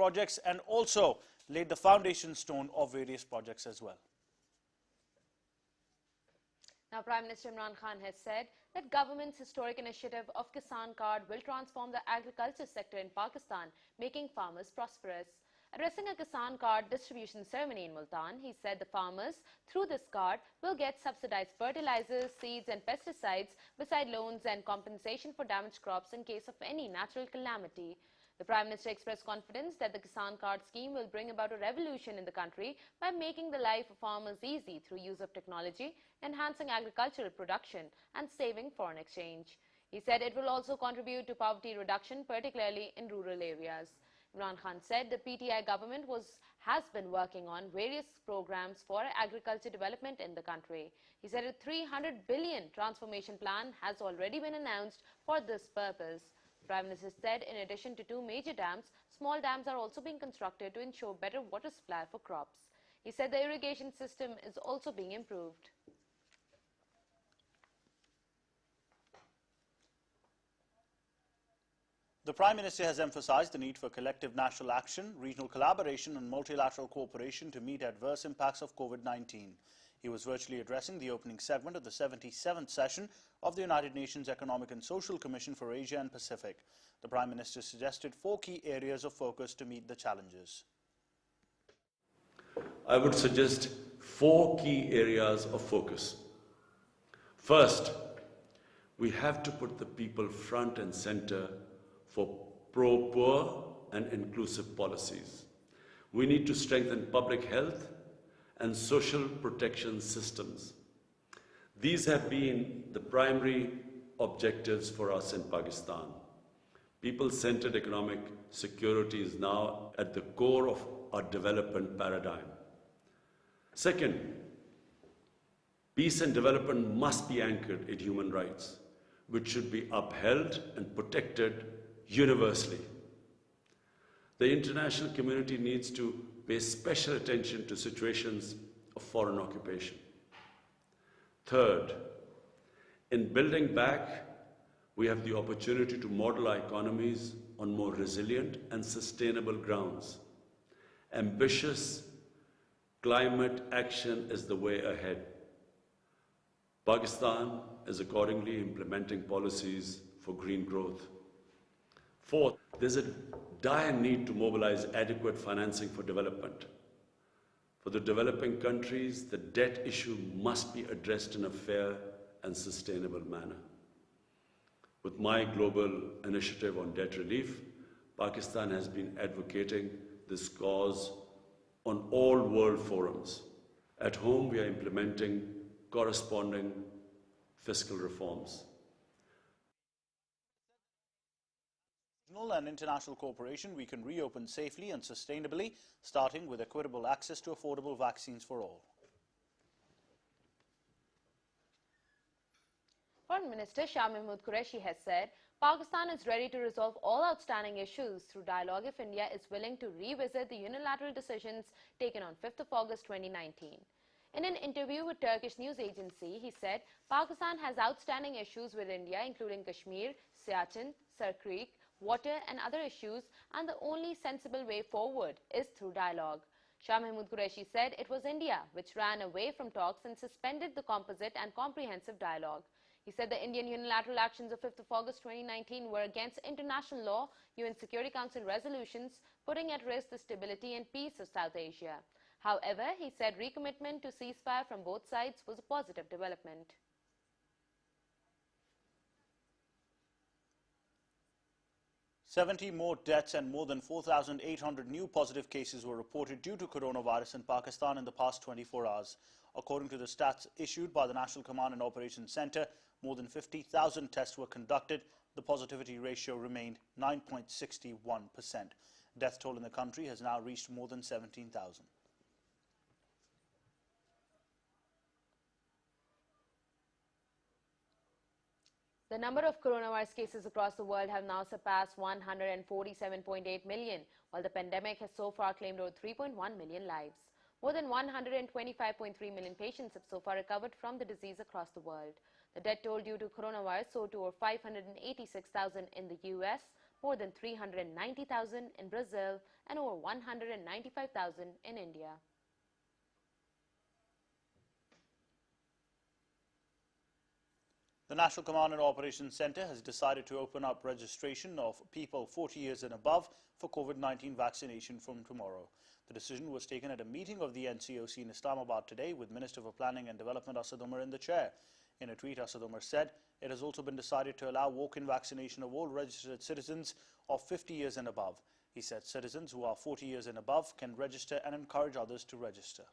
projects and also laid the foundation stone of various projects as well. Now, Prime Minister Imran Khan has said that government's historic initiative of Kisan Card will transform the agriculture sector in Pakistan, making farmers prosperous. Addressing a Kisan Card distribution ceremony in Multan, he said the farmers, through this card, will get subsidized fertilizers, seeds and pesticides, beside loans and compensation for damaged crops in case of any natural calamity. The Prime Minister expressed confidence that the Kisan Card scheme will bring about a revolution in the country by making the life of farmers easy through use of technology, enhancing agricultural production and saving foreign exchange. He said it will also contribute to poverty reduction, particularly in rural areas. Imran Khan said the PTI government has been working on various programs for agriculture development in the country. He said a 300 billion transformation plan has already been announced for this purpose. Prime Minister said in addition to 2 major dams, small dams are also being constructed to ensure better water supply for crops. He said the irrigation system is also being improved. The Prime Minister has emphasized the need for collective national action, regional collaboration and multilateral cooperation to meet adverse impacts of COVID-19. He was virtually addressing the opening segment of the 77th session of the United Nations Economic and Social Commission for Asia and Pacific. The Prime Minister suggested 4 key areas of focus to meet the challenges. I would suggest 4 key areas of focus. First, we have to put the people front and center for pro-poor and inclusive policies. We need to strengthen public health and social protection systems. These have been the primary objectives for us in Pakistan. People-centered economic security is now at the core of our development paradigm. Second, peace and development must be anchored in human rights, which should be upheld and protected universally. The international community needs to pay special attention to situations of foreign occupation. Third, in building back, we have the opportunity to model our economies on more resilient and sustainable grounds. Ambitious climate action is the way ahead. Pakistan is accordingly implementing policies for green growth. Fourth, there's a dire need to mobilize adequate financing for development. For the developing countries, the debt issue must be addressed in a fair and sustainable manner. With my global initiative on debt relief, Pakistan has been advocating this cause on all world forums. At home, we are implementing corresponding fiscal reforms. Regional and international cooperation, we can reopen safely and sustainably, starting with equitable access to affordable vaccines for all. Foreign Minister Shah Mahmood Qureshi has said Pakistan is ready to resolve all outstanding issues through dialogue if India is willing to revisit the unilateral decisions taken on 5th of August 2019. In an interview with Turkish news agency, he said Pakistan has outstanding issues with India, including Kashmir, Siachen, Sar Creek, water and other issues, and the only sensible way forward is through dialogue. Shah Mahmood Qureshi said it was India which ran away from talks and suspended the composite and comprehensive dialogue. He said the Indian unilateral actions of 5th of August 2019 were against international law, UN Security Council resolutions, putting at risk the stability and peace of South Asia. However, he said recommitment to ceasefire from both sides was a positive development. "70 more deaths and more than 4,800 new positive cases were reported due to coronavirus in Pakistan in the past 24 hours. According to the stats issued by the National Command and Operations Center, more than 50,000 tests were conducted. The positivity ratio remained 9.61%. Death toll in the country has now reached more than 17,000. The number of coronavirus cases across the world have now surpassed 147.8 million, while the pandemic has so far claimed over 3.1 million lives. More than 125.3 million patients have so far recovered from the disease across the world. The death toll due to coronavirus soared to over 586,000 in the US, more than 390,000 in Brazil and over 195,000 in India. The National Command and Operations Centre has decided to open up registration of people 40 years and above for COVID-19 vaccination from tomorrow. The decision was taken at a meeting of the NCOC in Islamabad today with Minister for Planning and Development Asad Umar in the chair. In a tweet, Asad Umar said it has also been decided to allow walk-in vaccination of all registered citizens of 50 years and above. He said citizens who are 40 years and above can register and encourage others to register.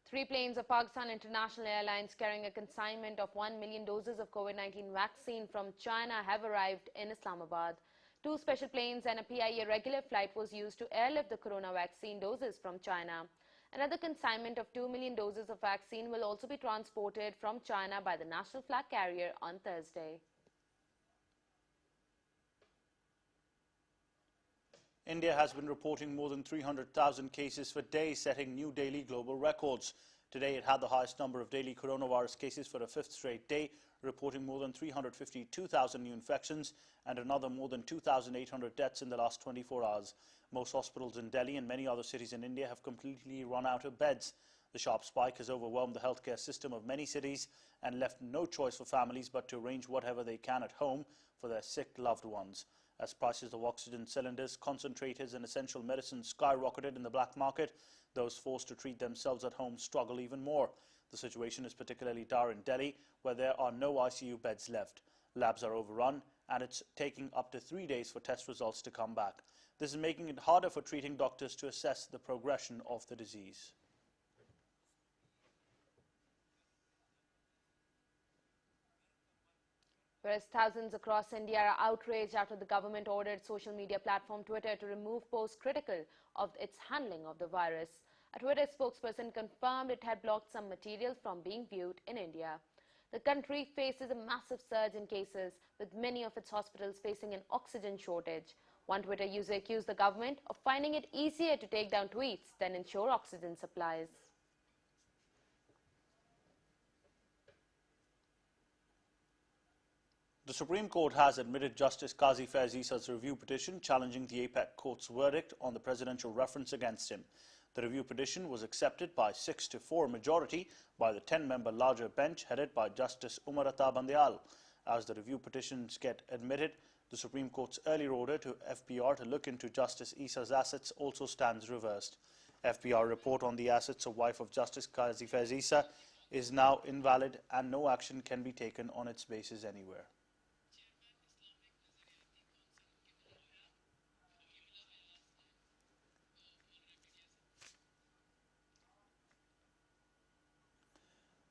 Three planes of Pakistan International Airlines carrying a consignment of 1 million doses of COVID-19 vaccine from China have arrived in Islamabad. Two special planes and a PIA regular flight was used to airlift the corona vaccine doses from China. Another consignment of 2 million doses of vaccine will also be transported from China by the national flag carrier on Thursday. India has been reporting more than 300,000 cases per day, setting new daily global records. Today, it had the highest number of daily coronavirus cases for a fifth straight day, reporting more than 352,000 new infections and another more than 2,800 deaths in the last 24 hours. Most hospitals in Delhi and many other cities in India have completely run out of beds. The sharp spike has overwhelmed the healthcare system of many cities and left no choice for families but to arrange whatever they can at home for their sick loved ones. As prices of oxygen cylinders, concentrators and essential medicines skyrocketed in the black market, those forced to treat themselves at home struggle even more. The situation is particularly dire in Delhi, where there are no ICU beds left. Labs are overrun, and it's taking up to 3 days for test results to come back. This is making it harder for treating doctors to assess the progression of the disease. Whereas thousands across India are outraged after the government ordered social media platform Twitter to remove posts critical of its handling of the virus. A Twitter spokesperson confirmed it had blocked some material from being viewed in India. The country faces a massive surge in cases, with many of its hospitals facing an oxygen shortage. One Twitter user accused the government of finding it easier to take down tweets than ensure oxygen supplies. The Supreme Court has admitted Justice Qazi Faiz Isa's review petition challenging the APEC Court's verdict on the presidential reference against him. The review petition was accepted by 6-4 majority by the 10-member larger bench headed by Justice Umar Ata Bandial. As the review petitions get admitted, the Supreme Court's earlier order to FBR to look into Justice Isa's assets also stands reversed. FBR report on the assets of wife of Justice Qazi Faiz Isa is now invalid and no action can be taken on its basis anywhere.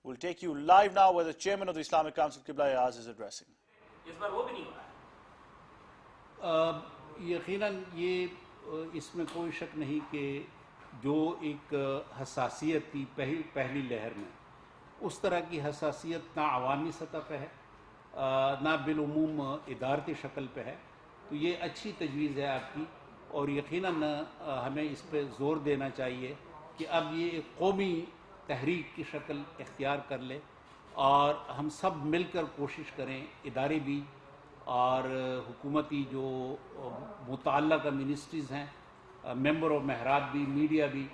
We'll take you live now where the chairman of the Islamic Council, Qibla Ayaz, is addressing. यकीनन ये इसमें कोई शक नहीं कि जो एक हसासियत थी पहली लहर में, उस तरह की हसासियत ना अवामी सतह पे है, ना बिलउमूम इदारती शक्ल पे है. तो ये अच्छी तजवीज़ है आपकी, और यकीनन हमें इस पे ज़ोर देना चाहिए कि अब ये एक कौमी तहरीक की शक्ल इख्तियार कर ले और हम सब मिलकर कोशिश करें, इदारे भी और हुकूमती जो मुतअल्लिक़ मिनिस्ट्रीज़ हैं, मेंबर ऑफ महराब भी, मीडिया भी,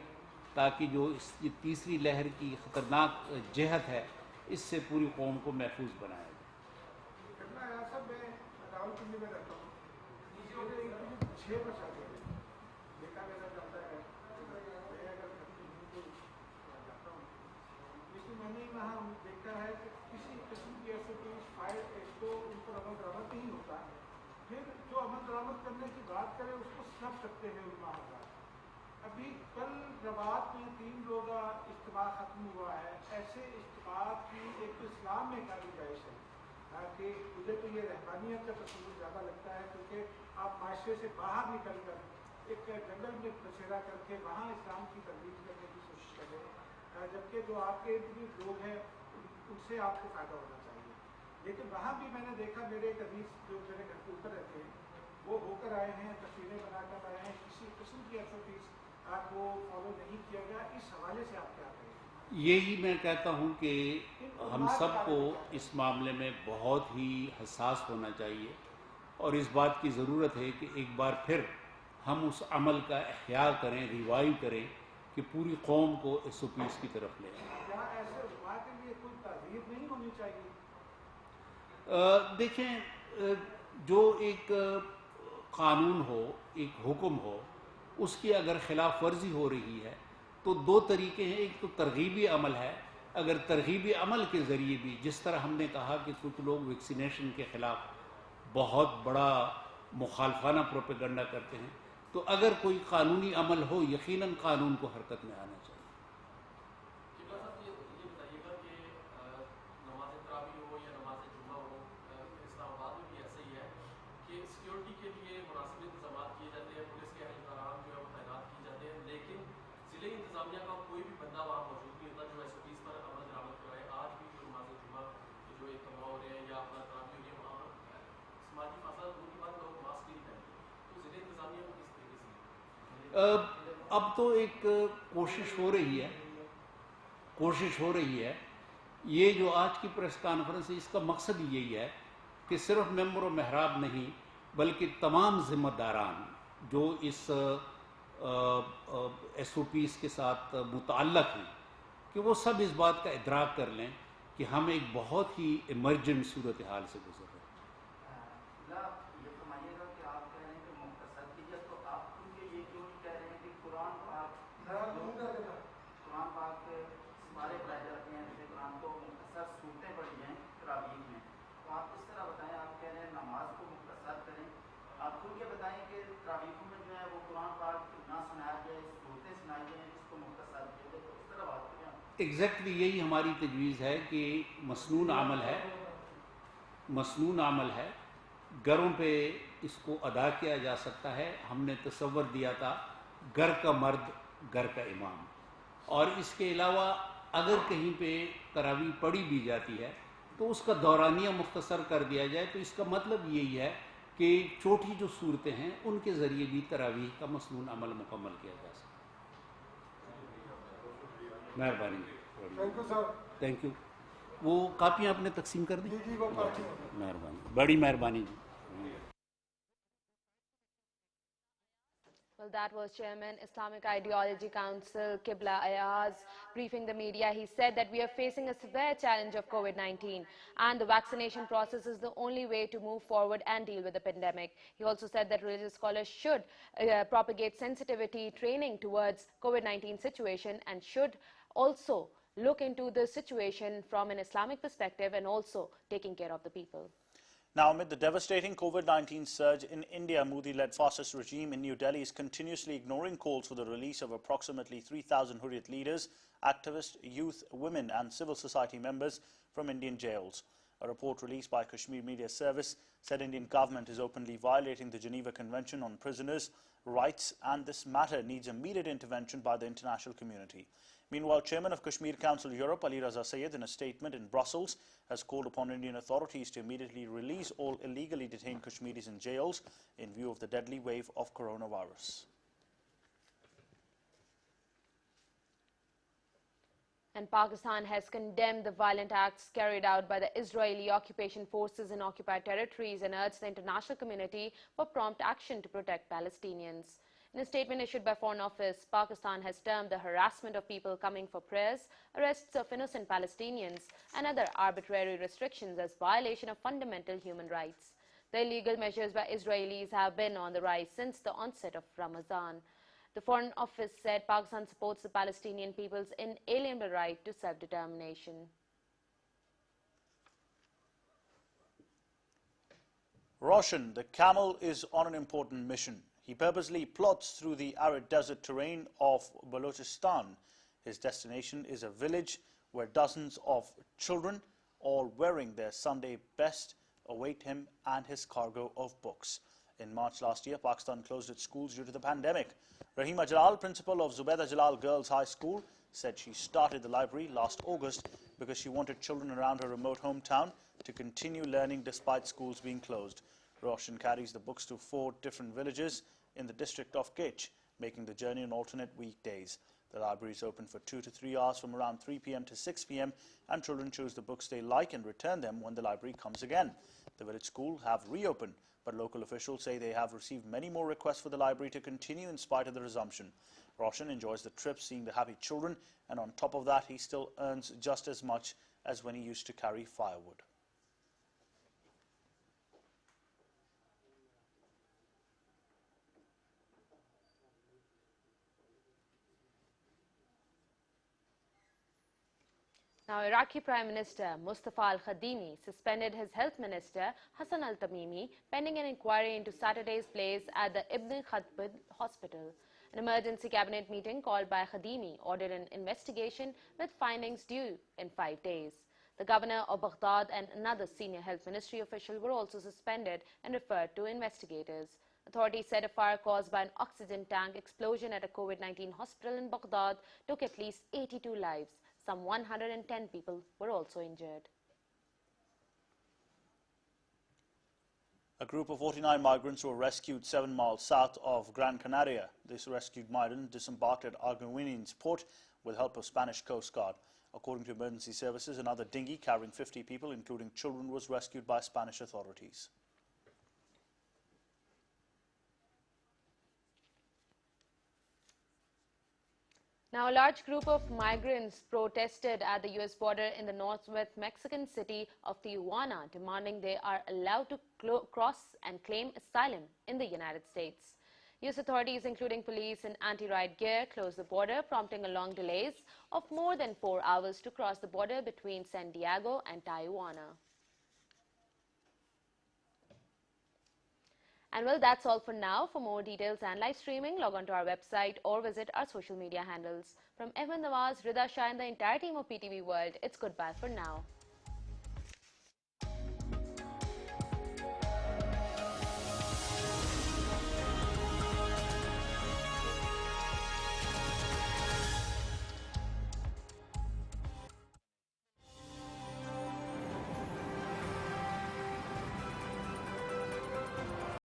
ताकि जो ये तीसरी लहर की ख़तरनाक जहत है, इससे पूरी कौम को महफूज बनाया जाए. देखा है कि किसी किस्म की ऐसे फाइल इसको उन पर अमल दरामद नहीं होता, फिर जो अमल दरामद करने की बात करें उसको सब सकते हैं उलमा हज़रात. अभी कल रवात में 3 रोज़ा इज्तिमा ख़त्म हुआ है. ऐसे इज्तिमा की एक तो इस्लाम में का गुंजाइश है कि मुझे तो ये रहबानियत का तस्वीर ज़्यादा लगता है, क्योंकि आप माशरे से बाहर निकल कर एक जंगल में बसेरा करके वहाँ इस्लाम की तरबीज करने की कोशिश करें, जबकि जो आपके लोग हैं उनसे आपको फ़ायदा होना चाहिए. लेकिन वहाँ भी मैंने देखा, मेरे एक अजीज जो मेरे घर के ऊपर रहते हैं वो होकर आए हैं, तस्वीरें बनाकर आए हैं, किसी किस्म की एक्टिविटीज़ आपको फॉलो नहीं किया गया. इस हवाले से आप क्या करें? یہی میں کہتا ہوں کہ ہم سب کو اس معاملے میں بہت ہی حساس ہونا چاہیے اور اس بات کی ضرورت ہے کہ ایک بار پھر ہم اس عمل کا احیاء کریں، ریوائیو کریں کہ پوری قوم کو ایس او پیز کی طرف لے آئیں۔ کیا ایسے علماء کے لیے کوئی ترغیب نہیں ہونی چاہیے؟ دیکھیں، جو ایک قانون ہو، ایک حکم ہو، اس کی اگر خلاف ورزی ہو رہی ہے تو دو طریقے ہیں۔ ایک تو ترغیبی عمل ہے، اگر ترغیبی عمل کے ذریعے بھی، جس طرح ہم نے کہا کہ کچھ لوگ ویکسینیشن کے خلاف بہت بڑا مخالفانہ پروپیگنڈا کرتے ہیں، تو اگر کوئی قانونی عمل ہو یقیناً قانون کو حرکت میں آنا چاہیے۔ یہ بتائیے گا کہ نماز تراویح ہو یا نماز جمعہ ہو، اسلام آباد میں بھی ایسا ہی ہے کہ سیکیورٹی کے لیے مناسب انتظامات کیے جاتے ہیں، پولیس کے اہلکاران جو ہے وہ تعینات کیے جاتے ہیں، لیکن ضلعی انتظامیہ کا کوئی بھی بندہ وہاں موجود نہیں ہوتا جو ایس او پیز پر عمل درآمد کرائے۔ آج بھی جو نماز جمعہ کے جو اجتماع ہو رہے ہیں یا اپنا تراویح ہو رہی ہے، وہاں سماجی فاصلہ دور کی بات، لوگ ماسک نہیں پہنتے، تو ضلعی انتظامیہ کو کس طریقے سے اب تو ایک کوشش ہو رہی ہے۔ یہ جو آج کی پریس کانفرنس ہے، اس کا مقصد یہی ہے کہ صرف ممبر و محراب نہیں بلکہ تمام ذمہ داران جو اس ایس او پیز کے ساتھ متعلق ہیں کہ وہ سب اس بات کا ادراک کر لیں کہ ہم ایک بہت ہی ایمرجنٹ صورتحال سے گزر رہے ہیں۔ یہ فرمائیے گا کہ آپ کہہ رہے ہیں کہ مختصر کیجیے، تو آپ کیونکہ یہ کیوں نہیں کہہ رہے ہیں کہ قرآن پاک کے سپارے پڑھائے جاتے ہیں، جیسے قرآن کو مختصر صورتیں پڑھی جائیں تراویح میں، تو آپ اس طرح بتائیں، آپ کہہ رہے ہیں نماز کو مختصر کریں، آپ کھل کے بتائیں کہ تراویح میں جو ہے وہ قرآن پاک نہ سنایا جائے، صورتیں سنائی جائیں، اس کو مختصر کیا جائے، تو اس طرح بات کریں آپ۔ ایگزیکٹلی یہی ہماری تجویز ہے کہ مسنون عمل ہے، گھروں پہ اس کو ادا کیا جا سکتا ہے۔ ہم نے تصور دیا تھا گھر کا مرد گھر کا امام، اور اس کے علاوہ اگر کہیں پہ تراویح پڑھی بھی جاتی ہے تو اس کا دورانیہ مختصر کر دیا جائے، تو اس کا مطلب یہی ہے کہ چھوٹی جو صورتیں ہیں ان کے ذریعے بھی تراویح کا مسنون عمل مکمل کیا جا سکتا ہے۔ مہربانی، thank you sir. Thank you. وہ کاپیاں آپ نے تقسیم کر دی؟ جی وہ کافی مہربانی، بڑی مہربانی جی۔ Well, that was Chairman, Islamic Ideology Council, Qibla Ayaz, briefing the media. He said that we are facing a severe challenge of COVID-19 and the vaccination process is the only way to move forward and deal with the pandemic. He also said that religious scholars should propagate sensitivity training towards COVID-19 situation and should also look into the situation from an Islamic perspective and also taking care of the people. Now, amid the devastating COVID-19 surge in India, Modi-led fascist regime in New Delhi is continuously ignoring calls for the release of approximately 3,000 Hurriyat leaders, activists, youth, women and civil society members from Indian jails. A report released by Kashmir Media Service said Indian government is openly violating the Geneva Convention on Prisoners' Rights and this matter needs immediate intervention by the international community. Meanwhile, Chairman of Kashmir Council Europe, Ali Raza Sayed, in a statement in Brussels, has called upon Indian authorities to immediately release all illegally detained Kashmiris in jails in view of the deadly wave of coronavirus. And Pakistan has condemned the violent acts carried out by the Israeli occupation forces in occupied territories and urged the international community for prompt action to protect Palestinians. In a statement issued by Foreign Office, Pakistan has termed the harassment of people coming for prayers, arrests of innocent Palestinians, and other arbitrary restrictions as violation of fundamental human rights. The illegal measures by Israelis have been on the rise since the onset of Ramadan. The Foreign Office said Pakistan supports the Palestinian people's inalienable right to self-determination. Roshan, the camel, is on an important mission. He purposely plods through the arid desert terrain of Balochistan. His destination is a village where dozens of children, all wearing their Sunday best, await him and his cargo of books. In March last year, Pakistan closed its schools due to the pandemic. Rahima Jalal, principal of Zubaida Jalal Girls High School, said she started the library last August because she wanted children around her remote hometown to continue learning despite schools being closed. Roshan carries the books to 4 different villages in the district of Kech, making the journey on alternate weekdays. The library is open for 2 to 3 hours from around 3 p.m. to 6 p.m. and children choose the books they like and return them when the library comes again. The village school have reopened, but local officials say they have received many more requests for the library to continue in spite of the resumption. Roshan enjoys the trip, seeing the happy children, and on top of that, he still earns just as much as when he used to carry firewood. Now, Iraqi Prime Minister Mustafa al-Khadimi suspended his Health Minister Hassan al-Tamimi pending an inquiry into Saturday's blaze at the Ibn Khatib Hospital. An emergency cabinet meeting called by Khadimi ordered an investigation with findings due in 5 days. The governor of Baghdad and another senior health ministry official were also suspended and referred to investigators. Authorities said a fire caused by an oxygen tank explosion at a COVID-19 hospital in Baghdad took at least 82 lives. Some 110 people were also injured. A group of 49 migrants were rescued 7 miles south of Gran Canaria. This rescued migrant disembarked at Arguinens port with help of Spanish Coast Guard. According to emergency services, another dinghy carrying 50 people, including children, was rescued by Spanish authorities. Now, a large group of migrants protested at the U.S. border in the northwest Mexican city of Tijuana, demanding they are allowed to cross and claim asylum in the United States. U.S. authorities, including police and anti-riot gear, closed the border, prompting a long delays of more than 4 hours to cross the border between San Diego and Tijuana. And well, that's all for now. For more details and live streaming, log on to our website or visit our social media handles. From Ahmed Nawaz, Rida Shah and the entire team of PTV World, it's goodbye for now.